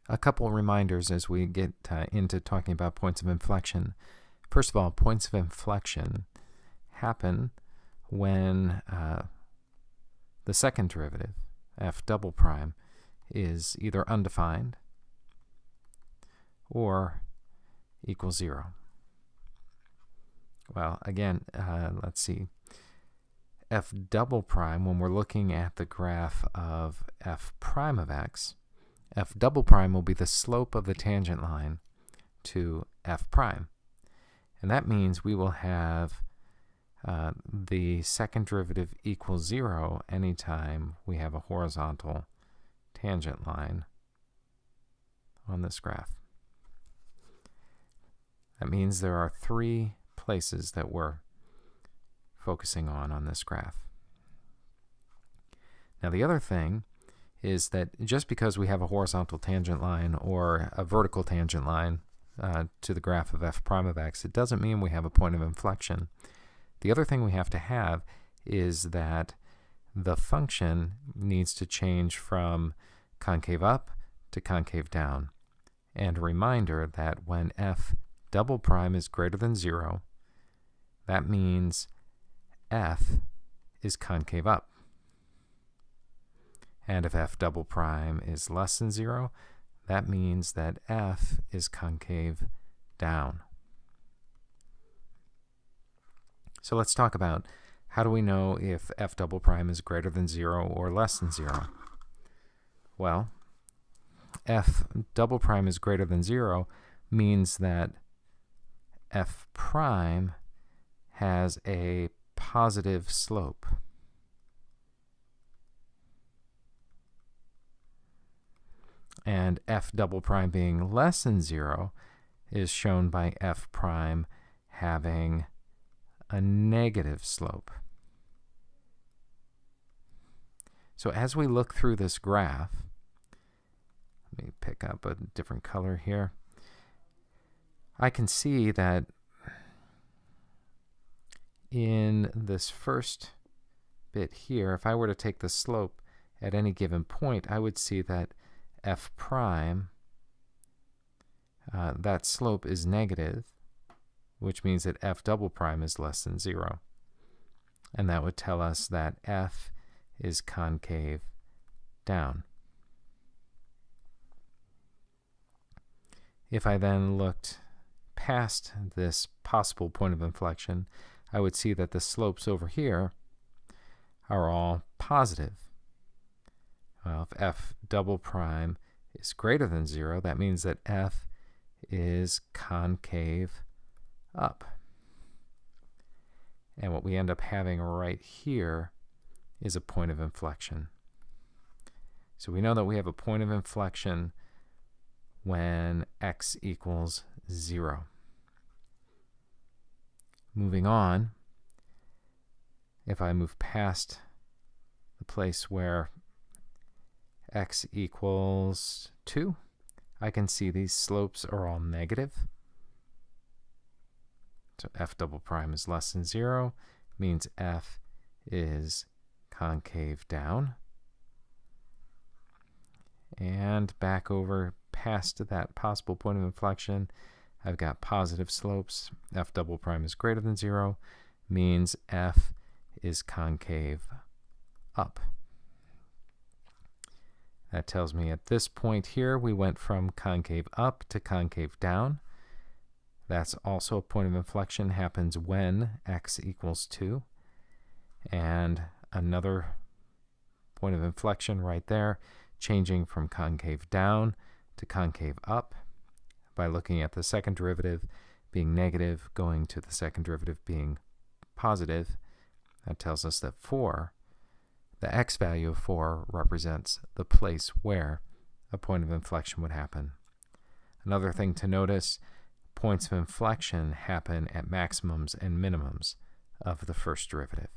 A couple reminders as we get into talking about points of inflection. First of all, points of inflection happen when the second derivative, f double prime, is either undefined or equals 0. Well, again, let's see. F double prime, when we're looking at the graph of f prime of x, f double prime will be the slope of the tangent line to f prime. And that means we will have the second derivative equals 0 anytime we have a horizontal tangent line on this graph. That means there are 3 places that we're focusing on this graph. Now the other thing is that just because we have a horizontal tangent line or a vertical tangent line to the graph of f prime of x, it doesn't mean we have a point of inflection. The other thing we have to have is that the function needs to change from concave up to concave down. And a reminder that when f double prime is greater than 0, that means f is concave up. And if f double prime is less than 0, that means that f is concave down. So let's talk about how do we know if f double prime is greater than 0 or less than 0. Well, f double prime is greater than 0 means that f prime has a positive slope. And f double prime being less than 0 is shown by f prime having a negative slope. So as we look through this graph, let me pick up a different color here. I can see that in this first bit here, if I were to take the slope at any given point, I would see that f prime, that slope is negative, which means that f double prime is less than 0. And that would tell us that f is concave down. If I then looked past this possible point of inflection, I would see that the slopes over here are all positive. Well, if f double prime is greater than 0, that means that f is concave up. And what we end up having right here is a point of inflection. So we know that we have a point of inflection when x equals 0. Moving on, if I move past the place where x equals 2, I can see these slopes are all negative. So f double prime is less than 0, means f is concave down. And back over past that possible point of inflection, I've got positive slopes. F double prime is greater than 0, means f is concave up. That tells me at this point here we went from concave up to concave down. That's also a point of inflection, happens when x equals 2. And another point of inflection right there, changing from concave down to concave up by looking at the second derivative being negative, going to the second derivative being positive. That tells us that 4, the x value of 4, represents the place where a point of inflection would happen. Another thing to notice, points of inflection happen at maximums and minimums of the first derivative.